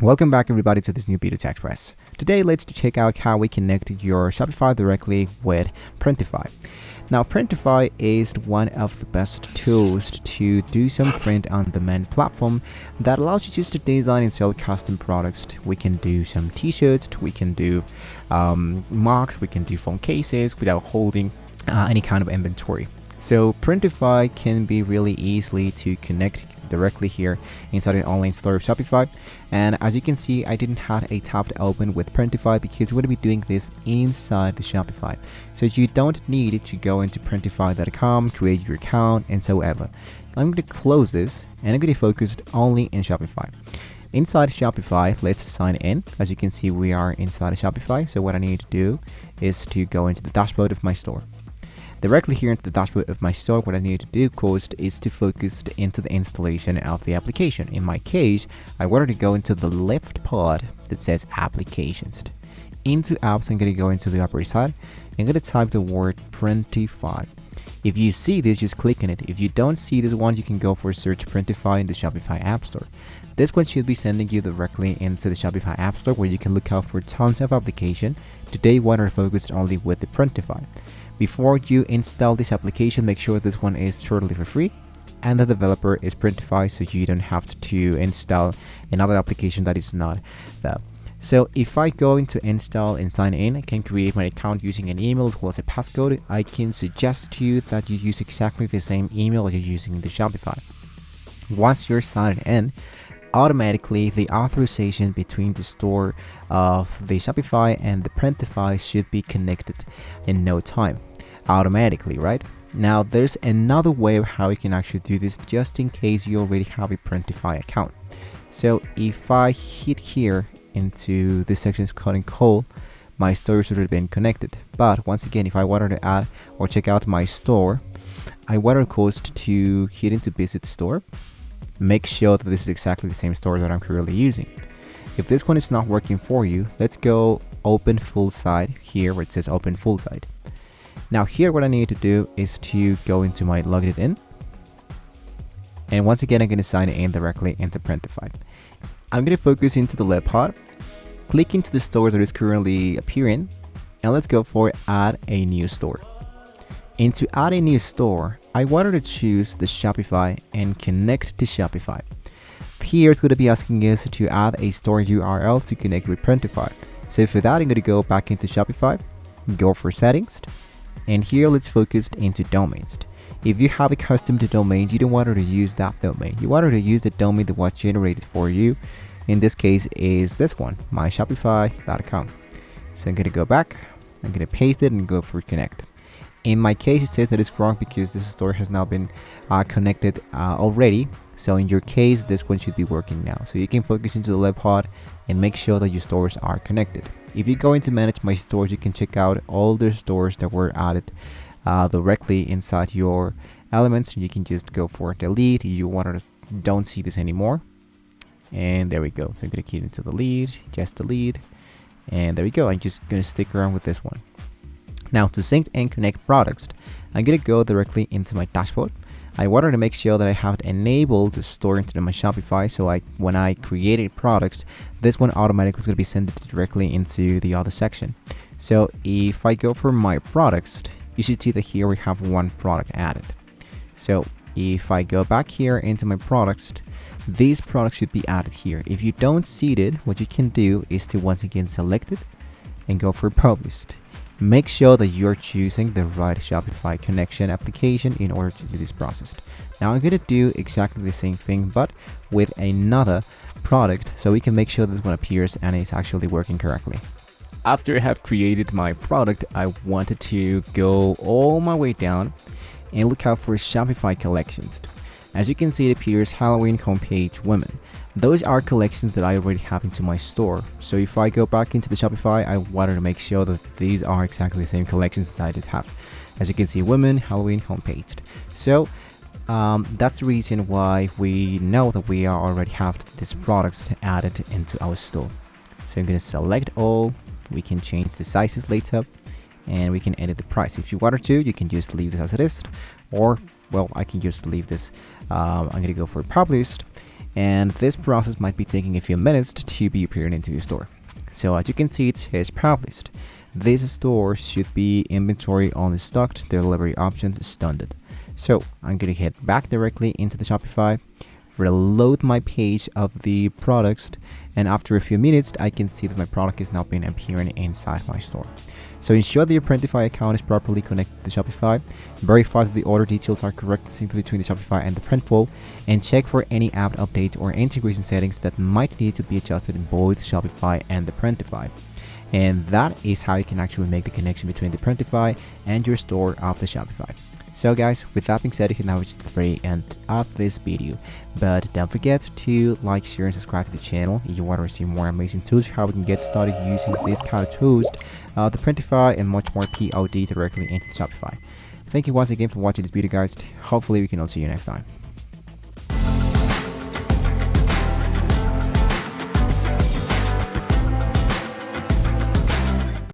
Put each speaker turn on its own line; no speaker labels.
Welcome back everybody to this new video Tech Press. Today let's check out how we connect your Shopify directly with Printify. Now Printify is one of the best tools to do some print-on-demand platform that allows you just to design and sell custom products. We can do some t-shirts, we can do mugs, we can do phone cases without holding any kind of inventory. So Printify can be really easily to connect directly here inside an online store of Shopify. And as you can see, I didn't have a tab to open with Printify because we're going to be doing this inside the Shopify. So you don't need to go into printify.com, create your account and so ever. I'm going to close this and I'm going to focus only in Shopify. Inside Shopify, let's sign in. As you can see, we are inside Shopify. So what I need to do is to go into the dashboard of my store. Directly here into the dashboard of my store, what I need to do, of course, is to focus into the installation of the application. In my case, I wanted to go into the left part that says applications. Into apps, I'm going to go into the upper side. I'm going to type the word Printify. If you see this, just click on it. If you don't see this one, you can go for search Printify in the Shopify App Store. This one should be sending you directly into the Shopify App Store where you can look out for tons of applications. Today, we are focused only with the Printify. Before you install this application, make sure this one is totally for free and the developer is Printify, so you don't have to install another application that is not that. So if I go into install and sign in, I can create my account using an email as well as a passcode. I can suggest to you that you use exactly the same email you're using in the Shopify. Once you're signed in, automatically the authorization between the store of the Shopify and the Printify should be connected in no time. Automatically, right? Now there's another way of how you can actually do this just in case you already have a Printify account. So if I hit here into this section is called call, my store should have been connected. But once again, if I wanted to add or check out my store, I wanted of course to hit into visit store. Make sure that this is exactly the same store that I'm currently using. If this one is not working for you, let's go open full site here where it says open full site. Now here what I need to do is to go into my logged in. And once again, I'm going to sign in directly into Printify. I'm going to focus into the left part, click into the store that is currently appearing, and let's go for add a new store. And to add a new store, I wanted to choose the Shopify and connect to Shopify. Here it's going to be asking us to add a store URL to connect with Printify. So for that, I'm going to go back into Shopify, go for settings, and here let's focus into domains. If you have a custom domain, you don't want to use that domain. You want to use the domain that was generated for you. In this case is this one, myshopify.com. So I'm going to go back, I'm going to paste it and go for connect. In my case, it says that it's wrong because this store has now been connected already. So in your case, this one should be working now. So you can focus into the left part and make sure that your stores are connected. If you go into manage my stores, you can check out all the stores that were added directly inside your elements. You can just go for delete. You don't see this anymore. And there we go. So I'm going to key into delete, just delete. And there we go. I'm just going to stick around with this one. Now to sync and connect products, I'm going to go directly into my dashboard. I wanted to make sure that I have enabled the store into my Shopify, so when I created products, this one automatically is going to be sent directly into the other section. So if I go for my products, you should see that here we have one product added. So if I go back here into my products, these products should be added here. If you don't see it, what you can do is to once again select it and go for published. Make sure that you're choosing the right Shopify connection application in order to do this process. Now I'm going to do exactly the same thing but with another product so we can make sure this one appears and it's actually working correctly. After I have created my product, I wanted to go all my way down and look out for Shopify collections. As you can see, it appears Halloween homepage women. Those are collections that I already have into my store. So if I go back into the Shopify, I wanted to make sure that these are exactly the same collections that I did have. As you can see, women, Halloween homepage. So that's the reason why we know that we already have these products added into our store. So I'm going to select all. We can change the sizes later and we can edit the price. If you wanted to, you can just leave this as it is, or well, I can just leave this. I'm going to go for published. and this process might be taking a few minutes to be appearing into your store. So as you can see, it says product list. This store should be inventory only stocked, delivery options standard. So I'm going to head back directly into the Shopify, reload my page of the products, and after a few minutes I can see that my product is now been appearing inside my store. So ensure that your Printify account is properly connected to Shopify, verify that the order details are correct and synced between the Shopify and the Printful, and check for any app update or integration settings that might need to be adjusted in both Shopify and the Printify. And that is how you can actually make the connection between the Printify and your store of the Shopify. So guys, with that being said, you can now reach the very end of this video. But don't forget to like, share, and subscribe to the channel if you want to receive more amazing tools how we can get started using this kind of tools, the Printify, and much more POD directly into Shopify. Thank you once again for watching this video, guys. Hopefully we can all see you next time.